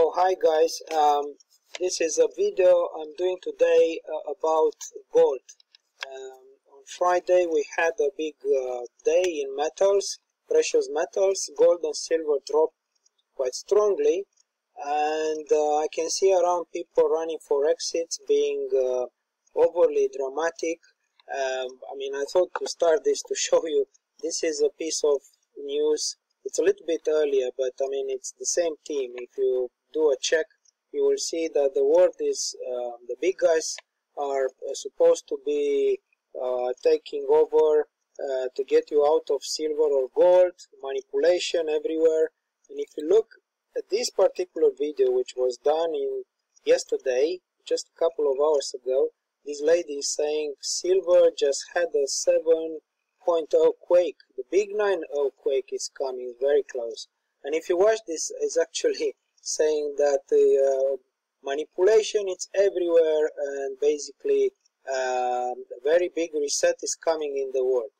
Oh, hi guys. This is a video I'm doing today about gold. On Friday we had a big day in metals, precious metals. Gold and silver dropped quite strongly, and I can see around people running for exits, being overly dramatic. I thought to start this to show you this is a piece of news. It's a little bit earlier, but it's the same team. If you do a check, you will see that the world is the big guys are supposed to be taking over to get you out of silver or gold, manipulation everywhere. And if you look at this particular video, which was done yesterday, just a couple of hours ago, this lady is saying silver just had a 7.0 quake. The big 9.0 quake is coming very close. And if you watch this, it's actually saying that the manipulation is everywhere, and basically a very big reset is coming in the world.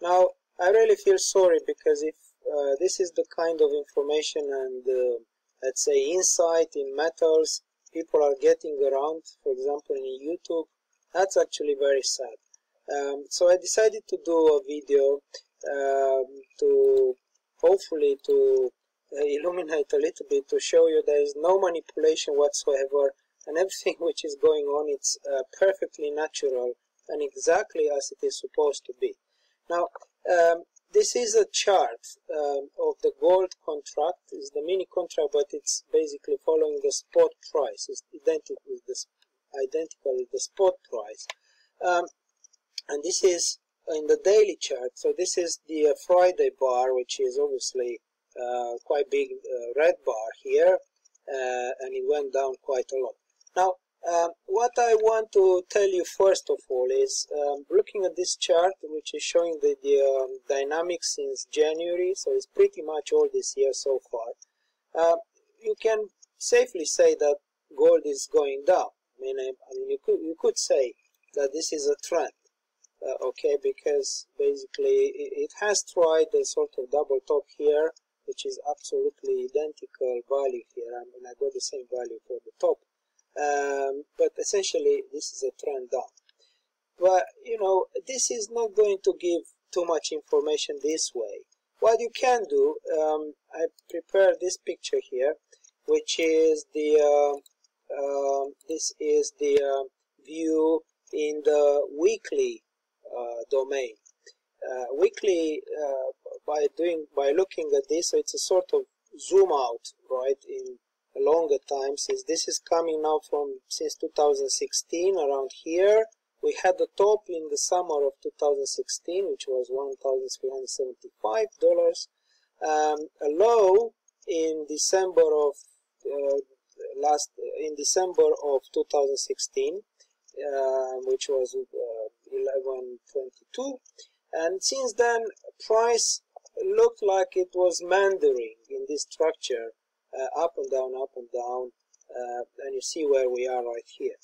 Now, I really feel sorry, because if this is the kind of information and let's say insight in metals people are getting around, for example in YouTube, that's actually very sad. So I decided to do a video to hopefully to illuminate a little bit, to show you there is no manipulation whatsoever, and everything which is going on, it's perfectly natural and exactly as it is supposed to be. Now, this is a chart of the gold contract. It's the mini contract, but it's basically following the spot price. It's identical with the spot price. And this is in the daily chart. So this is the Friday bar, which is obviously quite big red bar here, and it went down quite a lot. Now, what I want to tell you first of all is, looking at this chart, which is showing the dynamics since January, so it's pretty much all this year so far. You can safely say that gold is going down. You could say that this is a trend. Okay, because basically it has tried a sort of double top here, which is absolutely identical value here. I got the same value for the top, but essentially this is a trend down. But this is not going to give too much information this way. What you can do, I prepared this picture here, which is the view in the weekly domain. Weekly, by looking at this, so it's a sort of zoom out, right, in a longer time, since this is coming now since 2016, around here. We had the top in the summer of 2016, which was $1,375, a low in December of 2016, which was 1122, and since then price looked like it was meandering in this structure, up and down, and you see where we are right here.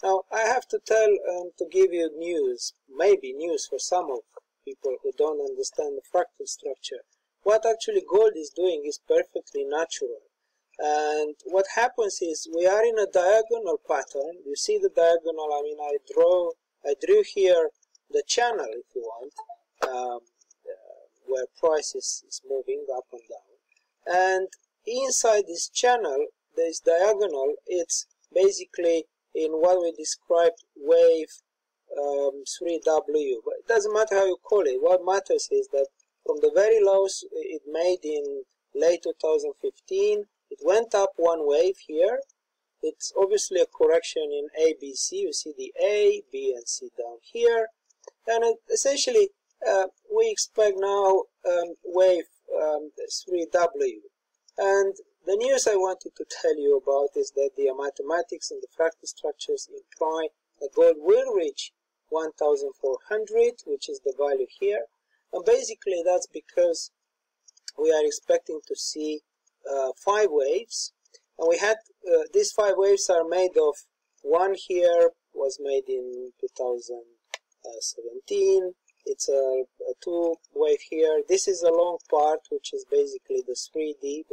Now I have to tell to give you news, maybe news for some of people who don't understand the fractal structure. What actually gold is doing is perfectly natural. And what happens is, we are in a diagonal pattern. You see the diagonal. I drew here the channel, if you want, where price is moving up and down. And inside this channel, this diagonal, it's basically in what we described wave 3W. But it doesn't matter how you call it. What matters is that from the very lows it made in late 2015, it went up one wave here. It's obviously a correction in A, B, C. You see the A, B, and C down here. And essentially, we expect now wave 3W. And the news I wanted to tell you about is that the mathematics and the fractal structures imply that gold will reach 1,400, which is the value here. And basically that's because we are expecting to see 5 waves, and we had these 5 waves are made of, one here was made in 2017. It's a 2 wave here. This is a long part, which is basically the 3D,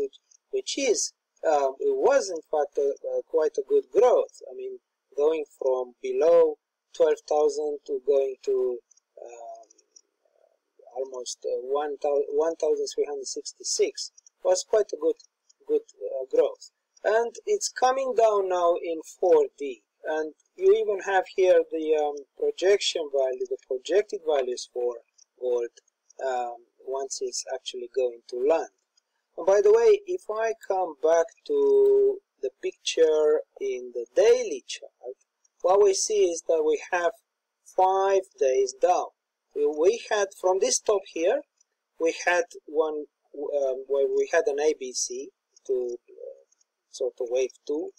which is it was in fact quite a good growth. I mean, going from below 12,000 to going to almost 1,366 was quite a good growth. And it's coming down now in 4D. And you even have here the projection value, the projected values for gold once it's actually going to land. And by the way, if I come back to the picture in the daily chart, what we see is that we have 5 days down. We had, from this top here, we had one where we had an ABC to sort of wave 2.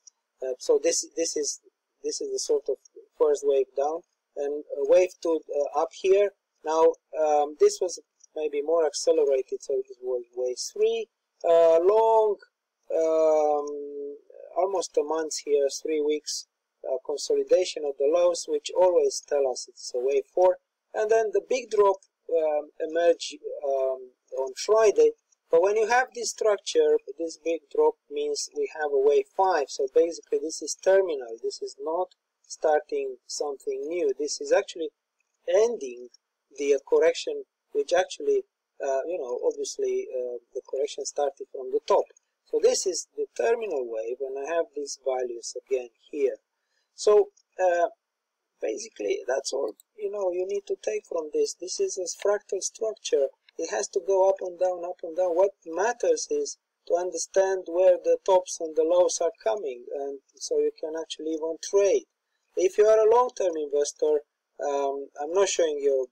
So this is the sort of first wave down, and wave 2 up here. Now this was maybe more accelerated, so it was wave 3. Long, almost a month here, 3 weeks consolidation of the lows, which always tell us it's a wave 4. And then the big drop emerged on Friday. But when you have this structure, this big drop means we have a wave 5. So basically this is terminal. This is not starting something new. This is actually ending the correction, which actually, obviously the correction started from the top. So this is the terminal wave, and I have these values again here. So basically that's all you need to take from this. This is a fractal structure. It has to go up and down, up and down. What matters is to understand where the tops and the lows are coming, and so you can actually even trade. If you are a long-term investor, I'm not showing you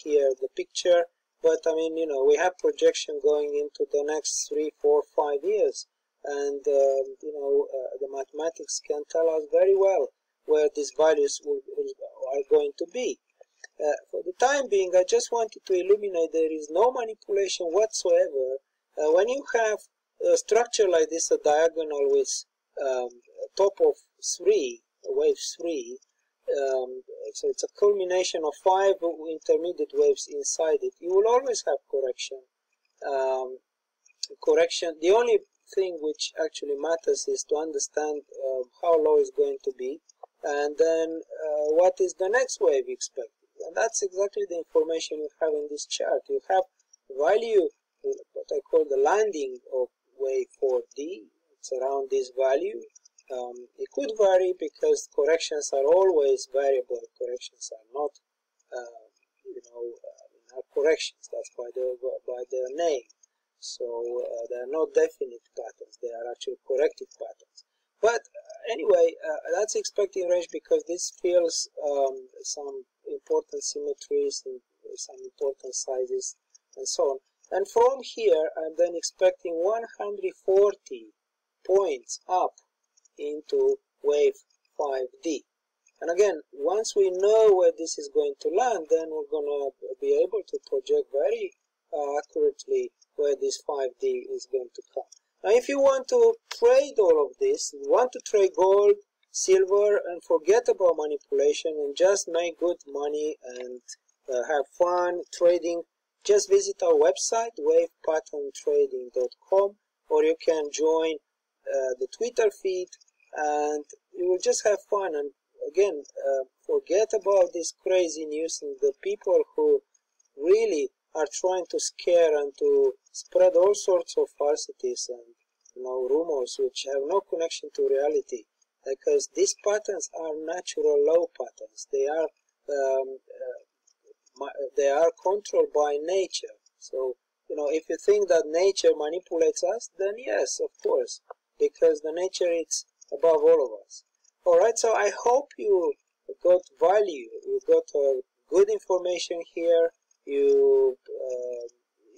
here the picture, but I mean, we have projection going into the next 3, 4, 5 years, and the mathematics can tell us very well where these values are going to be. For the time being, I just wanted to illuminate there is no manipulation whatsoever. When you have a structure like this, a diagonal with top of 3, wave 3, so it's a culmination of 5 intermediate waves inside it, you will always have correction. The only thing which actually matters is to understand how low is going to be, and then what is the next wave expected. And that's exactly the information you have in this chart. You have value, what I call the landing of wave 4D. It's around this value. It could vary because corrections are always variable. Corrections are not, are corrections. That's by their name. So they are not definite patterns. They are actually corrective patterns. But anyway, that's expecting range because this fills some important symmetries and some important sizes and so on. And from here, I'm then expecting 140 points up into wave 5D. And again, once we know where this is going to land, then we're going to be able to project very accurately where this 5D is going to come. Now, if you want to trade all of this, you want to trade gold, silver, and forget about manipulation and just make good money and have fun trading, just visit our website, wavepattern.trading.com, or you can join the Twitter feed and you will just have fun. And again, forget about this crazy news and the people who really are trying to scare and to spread all sorts of falsities and rumors which have no connection to reality, because these patterns are natural low patterns. They are controlled by nature. So if you think that nature manipulates us, then yes, of course, because the nature is above all of us. Alright, so I hope you got value, you got good information here, you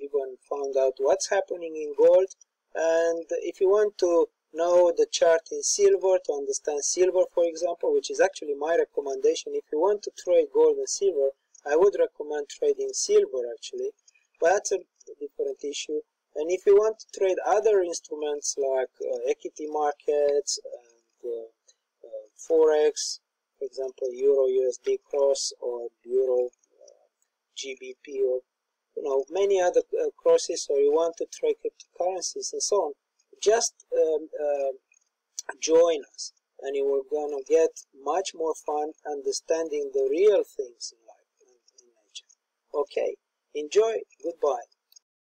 even found out what's happening in gold. And if you want to know the chart in silver, to understand silver, for example, which is actually my recommendation, if you want to trade gold and silver, I would recommend trading silver actually, but that's a different issue. And if you want to trade other instruments like equity markets and Forex, for example, Euro USD cross or Euro GBP, or many other crosses, or you want to trade cryptocurrencies and so on, just join us, and you are gonna get much more fun understanding the real things in life and in nature. Okay, enjoy. Goodbye.